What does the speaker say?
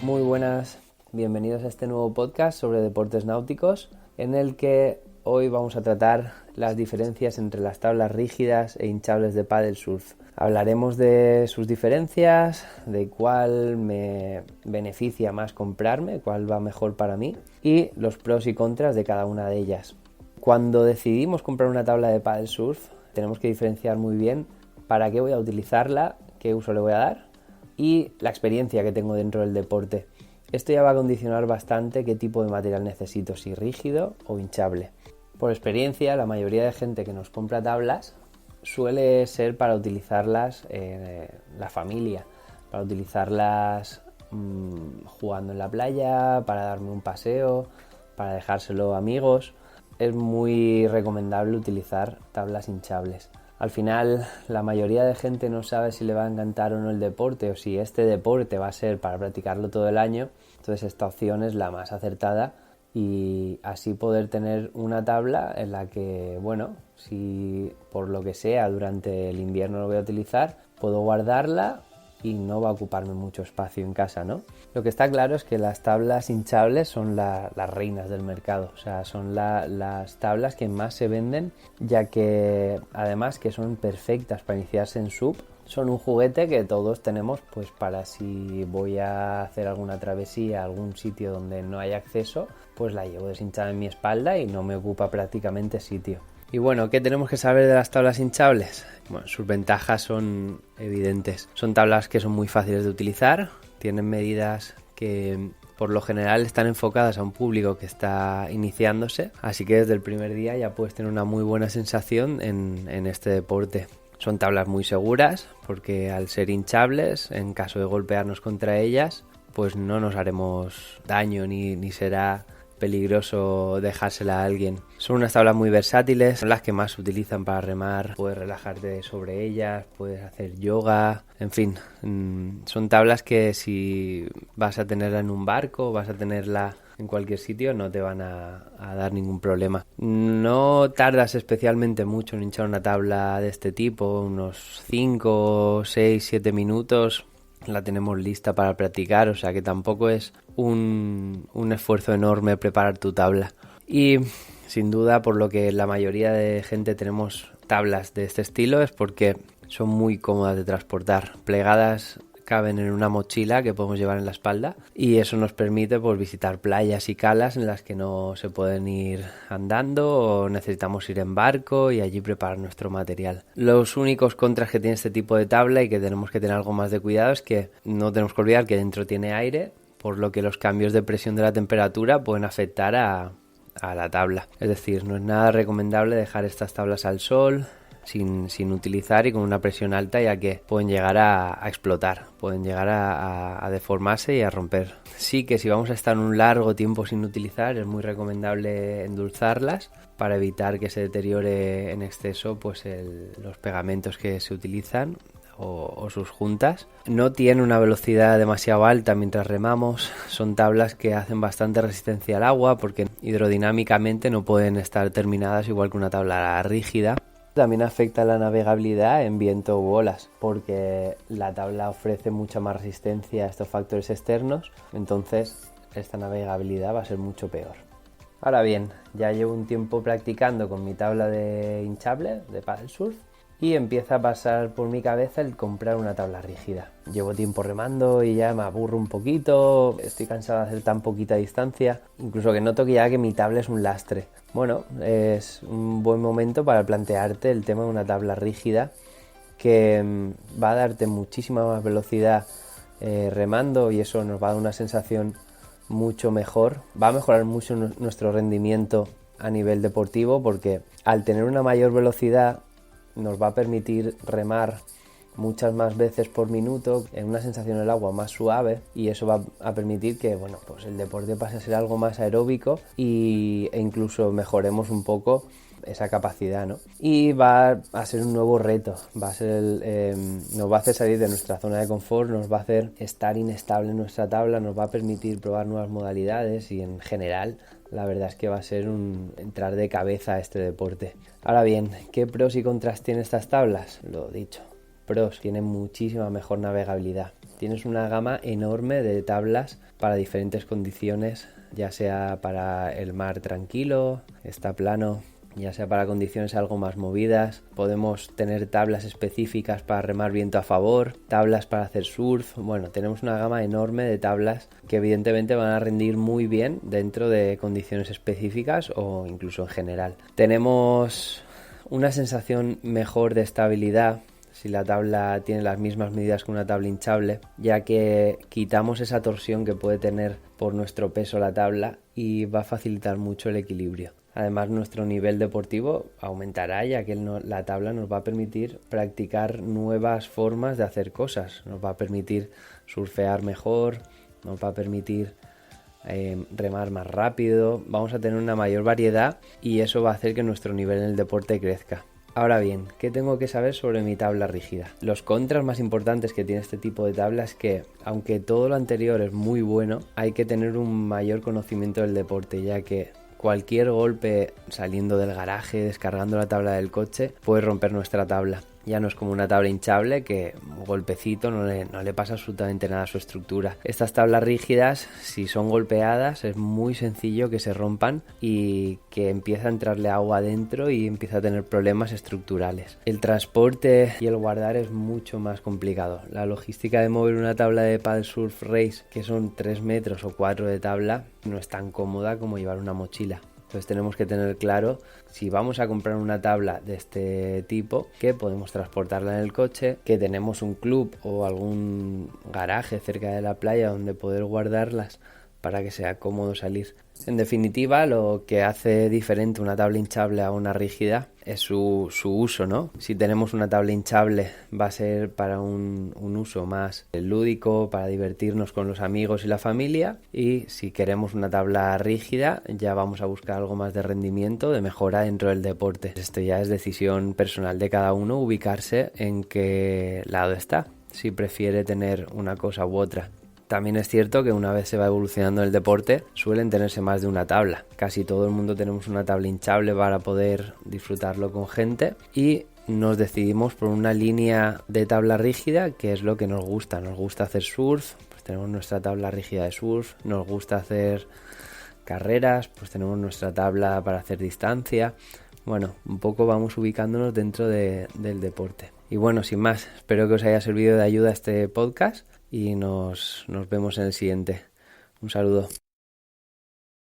Muy buenas, bienvenidos a este nuevo podcast sobre deportes náuticos, en el que hoy vamos a tratar las diferencias entre las tablas rígidas e hinchables de paddle surf. Hablaremos de sus diferencias, de cuál me beneficia más comprarme, cuál va mejor para mí y los pros y contras de cada una de ellas. Cuando decidimos comprar una tabla de paddle surf, tenemos que diferenciar muy bien para qué voy a utilizarla, qué uso le voy a dar y la experiencia que tengo dentro del deporte. Esto ya va a condicionar bastante qué tipo de material necesito, si rígido o hinchable. Por experiencia, la mayoría de gente que nos compra tablas suele ser para utilizarlas en la familia, para utilizarlas jugando en la playa, para darme un paseo, para dejárselo a amigos. Es muy recomendable utilizar tablas hinchables. Al final, la mayoría de gente no sabe si le va a encantar o no el deporte o si este deporte va a ser para practicarlo todo el año. Entonces esta opción es la más acertada y así poder tener una tabla en la que, bueno, si por lo que sea durante el invierno lo voy a utilizar, puedo guardarla y no va a ocuparme mucho espacio en casa, ¿no? Lo que está claro es que las tablas hinchables son las reinas del mercado, o sea, son las tablas que más se venden, ya que además que son perfectas para iniciarse en SUP. Son un juguete que todos tenemos pues para si voy a hacer alguna travesía a algún sitio donde no hay acceso, pues la llevo deshinchada en mi espalda y no me ocupa prácticamente sitio. Y bueno, ¿qué tenemos que saber de las tablas hinchables? Bueno, sus ventajas son evidentes. Son tablas que son muy fáciles de utilizar, tienen medidas que por lo general están enfocadas a un público que está iniciándose, así que desde el primer día ya puedes tener una muy buena sensación en este deporte. Son tablas muy seguras porque al ser hinchables, en caso de golpearnos contra ellas, pues no nos haremos daño ni será peligroso dejársela a alguien. Son unas tablas muy versátiles, son las que más se utilizan para remar, puedes relajarte sobre ellas, puedes hacer yoga, en fin, son tablas que si vas a tenerla en un barco, vas a tenerla en cualquier sitio, no te van a dar ningún problema. No tardas especialmente mucho en hinchar una tabla de este tipo, unos 5, 6, 7 minutos. La tenemos lista para practicar, o sea que tampoco es un esfuerzo enorme preparar tu tabla. Y sin duda, por lo que la mayoría de gente tenemos tablas de este estilo es porque son muy cómodas de transportar. Plegadas caben en una mochila que podemos llevar en la espalda y eso nos permite pues visitar playas y calas en las que no se pueden ir andando o necesitamos ir en barco y allí preparar nuestro material. Los únicos contras que tiene este tipo de tabla y que tenemos que tener algo más de cuidado es que no tenemos que olvidar que dentro tiene aire, por lo que los cambios de presión de la temperatura pueden afectar a la tabla. Es decir, no es nada recomendable dejar estas tablas al sol sin utilizar y con una presión alta, ya que pueden llegar a explotar, pueden llegar a deformarse y a romper. Sí que si vamos a estar un largo tiempo sin utilizar es muy recomendable endulzarlas para evitar que se deteriore en exceso pues los pegamentos que se utilizan o sus juntas. No tienen una velocidad demasiado alta mientras remamos, son tablas que hacen bastante resistencia al agua porque hidrodinámicamente no pueden estar terminadas igual que una tabla rígida. También afecta la navegabilidad en viento u olas porque la tabla ofrece mucha más resistencia a estos factores externos, entonces esta navegabilidad va a ser mucho peor. Ahora bien, ya llevo un tiempo practicando con mi tabla de hinchable de paddle surf y empieza a pasar por mi cabeza el comprar una tabla rígida. Llevo tiempo remando y ya me aburro un poquito, estoy cansado de hacer tan poquita distancia, incluso que noto que ya que mi tabla es un lastre. Bueno, es un buen momento para plantearte el tema de una tabla rígida que va a darte muchísima más velocidad remando y eso nos va a dar una sensación mucho mejor. Va a mejorar mucho nuestro rendimiento a nivel deportivo porque al tener una mayor velocidad nos va a permitir remar muchas más veces por minuto en una sensación del agua más suave y eso va a permitir que bueno, pues el deporte pase a ser algo más aeróbico e incluso mejoremos un poco esa capacidad, ¿no? Y va a ser un nuevo reto, va a ser nos va a hacer salir de nuestra zona de confort, nos va a hacer estar inestable en nuestra tabla, nos va a permitir probar nuevas modalidades y en general la verdad es que va a ser entrar de cabeza a este deporte. Ahora bien, ¿qué pros y contras tienen estas tablas? Lo dicho, pros, tienen muchísima mejor navegabilidad. tienes una gama enorme de tablas para diferentes condiciones, ya sea para el mar tranquilo, está plano, ya sea para condiciones algo más movidas. Podemos tener tablas específicas para remar viento a favor, tablas para hacer surf. Bueno, tenemos una gama enorme de tablas que evidentemente van a rendir muy bien dentro de condiciones específicas o incluso en general. Tenemos una sensación mejor de estabilidad si la tabla tiene las mismas medidas que una tabla hinchable, ya que quitamos esa torsión que puede tener por nuestro peso la tabla y va a facilitar mucho el equilibrio. Además, nuestro nivel deportivo aumentará, ya que la tabla nos va a permitir practicar nuevas formas de hacer cosas. Nos va a permitir surfear mejor, nos va a permitir remar más rápido. Vamos a tener una mayor variedad y eso va a hacer que nuestro nivel en el deporte crezca. Ahora bien, ¿qué tengo que saber sobre mi tabla rígida? Los contras más importantes que tiene este tipo de tabla es que, aunque todo lo anterior es muy bueno, hay que tener un mayor conocimiento del deporte, ya que cualquier golpe saliendo del garaje, descargando la tabla del coche, puede romper nuestra tabla. Ya no es como una tabla hinchable que un golpecito no le pasa absolutamente nada a su estructura. Estas tablas rígidas, si son golpeadas, es muy sencillo que se rompan y que empiece a entrarle agua adentro y empieza a tener problemas estructurales. El transporte y el guardar es mucho más complicado. La logística de mover una tabla de paddle surf race, que son 3 metros o 4 de tabla, no es tan cómoda como llevar una mochila. Entonces tenemos que tener claro, si vamos a comprar una tabla de este tipo, que podemos transportarla en el coche, que tenemos un club o algún garaje cerca de la playa donde poder guardarlas para que sea cómodo salir. En definitiva, lo que hace diferente una tabla hinchable a una rígida es su uso, ¿no? Si tenemos una tabla hinchable va a ser para un uso más lúdico, para divertirnos con los amigos y la familia, y si queremos una tabla rígida ya vamos a buscar algo más de rendimiento, de mejora dentro del deporte. Esto ya es decisión personal de cada uno, ubicarse en qué lado está, si prefiere tener una cosa u otra. También es cierto que una vez se va evolucionando el deporte, suelen tenerse más de una tabla. Casi todo el mundo tenemos una tabla hinchable para poder disfrutarlo con gente y nos decidimos por una línea de tabla rígida, que es lo que nos gusta. Nos gusta hacer surf, pues tenemos nuestra tabla rígida de surf. Nos gusta hacer carreras, pues tenemos nuestra tabla para hacer distancia. Bueno, un poco vamos ubicándonos dentro del deporte. Y bueno, sin más, espero que os haya servido de ayuda este podcast y nos vemos en el siguiente. Un saludo.